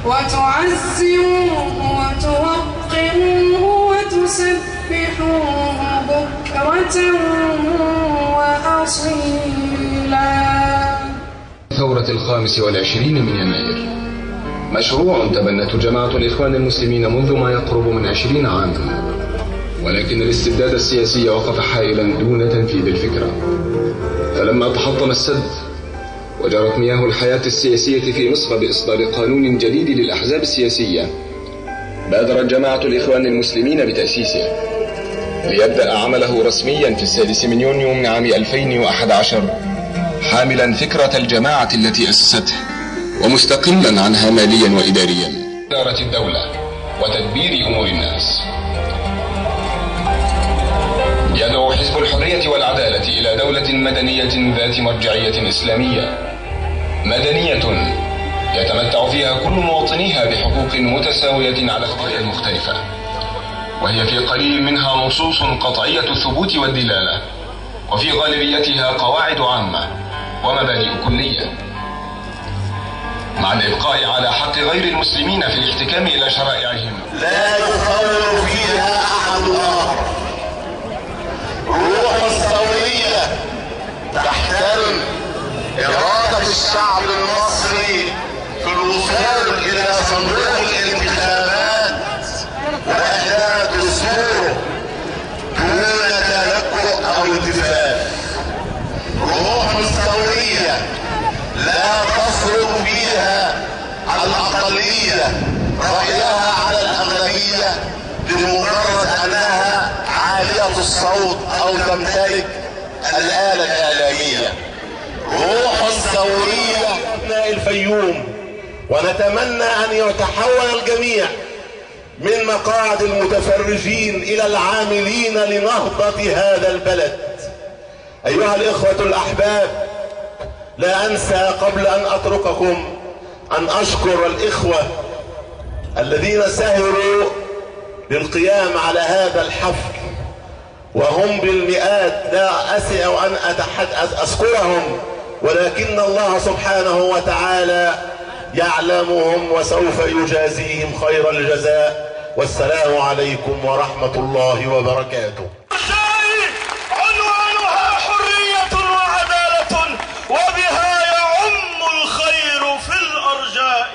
وتعزروه وتوقروه وتسبحوه بكرة وأصيلا. ثورة 25 من يناير مشروع تبنته جماعة الإخوان المسلمين منذ ما يقرب من 20 عاما، ولكن الاستبداد السياسي وقف حائلا دون تنفيذ الفكرة. فلما تحطم السد وجرت مياه الحياة السياسية في مصر بإصدار قانون جديد للأحزاب السياسية، بادرت جماعة الإخوان المسلمين بتأسيسه ليبدأ عمله رسميا في 6 من يونيو من عام 2011، حاملا فكرة الجماعة التي أسسته ومستقلا عنها ماليا وإداريا، إدارة الدولة وتدبير أمور الناس. يدعو حزب الحرية والعدالة إلى دولة مدنية ذات مرجعية إسلامية، مدنية يتمتع فيها كل مواطنيها بحقوق متساوية على اختلاف مختلفة، وهي في قليل منها نصوص قطعية الثبوت والدلالة، وفي غالبيتها قواعد عامة ومبادئ كلية، مع الإبقاء على حق غير المسلمين في الاحتكام إلى شرائعهم. لا يخول فيها أحد آخر. روح الثورية تحترم إرادة الشعب المصري في الوصول إلى صندوق الانتخابات وإحداث دستور دون تلكؤ أو التفاف. روح الثورية لا تصرف فيها الأقلية رأيها على الأغلبية بمجرد أنها عالية الصوت أو تمتلك الآلة الإعلامية. روح الثورية أبناء الفيوم، ونتمنى أن يتحول الجميع من مقاعد المتفرجين إلى العاملين لنهضة هذا البلد. أيها الإخوة الأحباب، لا أنسى قبل أن أترككم أن أشكر الإخوة الذين سهروا للقيام على هذا الحفل، وهم بالمئات، لا أسع أن أذكرهم، ولكن الله سبحانه وتعالى يعلمهم وسوف يجازيهم خير الجزاء. والسلام عليكم ورحمة الله وبركاته. عنوانها حرية وعدالة، وبها يعم الخير في الأرجاء.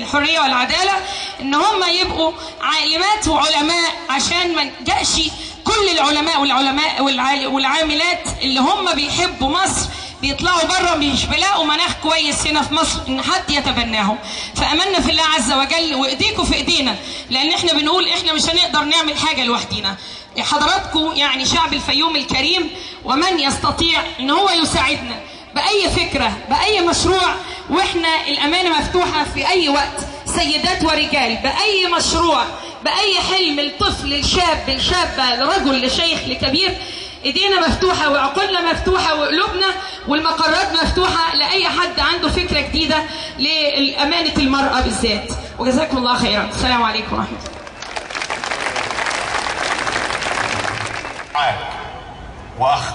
الحرية والعدالة ان هم يبقوا عالمات وعلماء، عشان ما نجأش كل العلماء والعاملات اللي هم بيحبوا مصر بيطلعوا بره مش بيلاقوا مناخ كويس هنا في مصر ان حد يتبناهم. فامنا في الله عز وجل، وايديكم في ايدينا، لان احنا بنقول احنا مش هنقدر نعمل حاجه لوحدينا. حضراتكم يعني شعب الفيوم الكريم، ومن يستطيع ان هو يساعدنا باي فكره باي مشروع، واحنا الامانه مفتوحه في اي وقت، سيدات ورجال، باي مشروع باي حلم لطفل لشاب لشابه لرجل لشيخ لكبير، ايدينا مفتوحه وعقولنا مفتوحه وقلوبنا والمقرات مفتوحه لاي حد عنده فكره جديده لامانه المراه بالذات. وجزاكم الله خيرا. السلام عليكم ورحمه الله.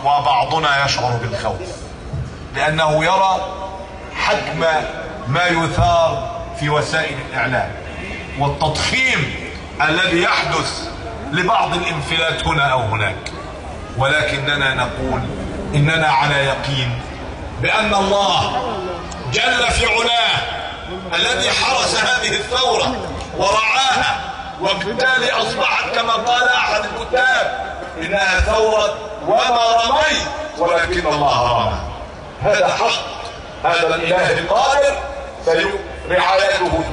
وبعضنا يشعر بالخوف لأنه يرى حجم ما يثار في وسائل الإعلام والتضخيم الذي يحدث لبعض الانفلات هنا أو هناك، ولكننا نقول إننا على يقين بأن الله جل في علاه الذي حرس هذه الثورة ورعاها، وبالتالي أصبحت كما قال أحد الكتاب إنها ثورة وما رميت ولكن الله رمى. هذا حق، هذا الإله القادر رعايته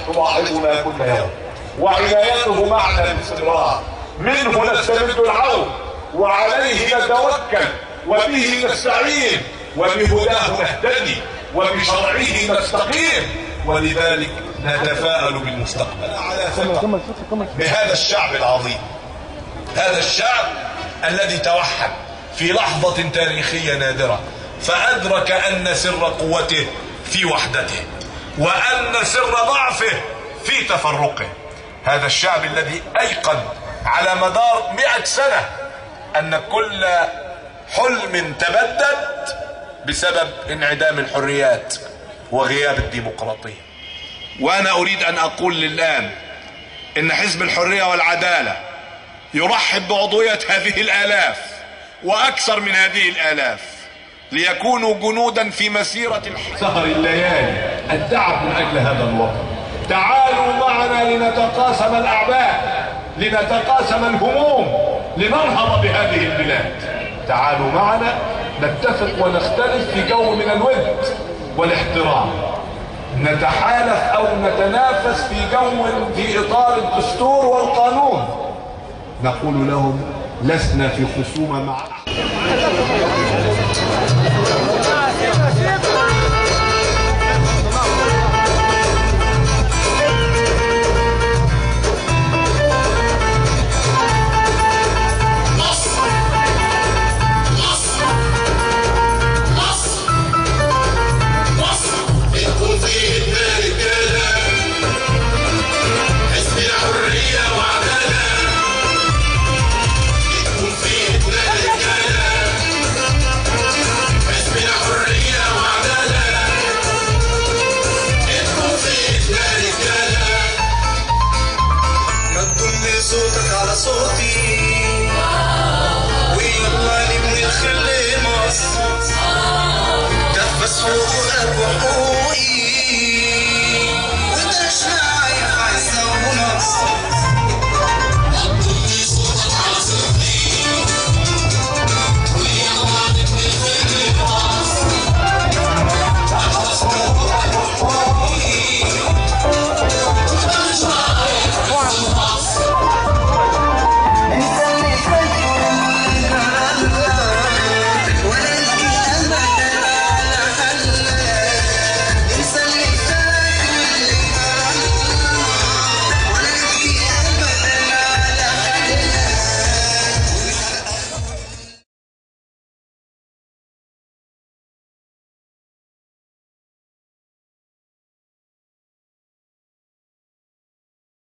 تلاحظنا كل يوم، وعنايته معنا باستمرار، منه نستمد العون وعليه نتوكل وبه نستعين وبهداه نهتدي وبشرعه نستقيم، ولذلك نتفاءل بالمستقبل على ثقة بهذا الشعب العظيم، هذا الشعب الذي توحد في لحظة تاريخية نادرة، فأدرك أن سر قوته في وحدته وأن سر ضعفه في تفرقه. هذا الشعب الذي أيقن على مدار 100 سنة أن كل حلم تبدد بسبب انعدام الحريات وغياب الديمقراطية. وأنا أريد أن أقول الآن إن حزب الحرية والعدالة يرحب بعضوية هذه الآلاف وأكثر من هذه الآلاف ليكونوا جنودا في مسيرة سهر الليالي التعب من أجل هذا الوطن. تعالوا معنا لنتقاسم الأعباء، لنتقاسم الهموم، لننهض بهذه البلاد. تعالوا معنا نتفق ونختلف في جو من الود والاحترام، نتحالف أو نتنافس في جو في إطار الدستور والقانون. نقول لهم لسنا في خصومة مع صوتك على صوتي ويلا نبني الخل مصر، تنفس حقوقك وحقوق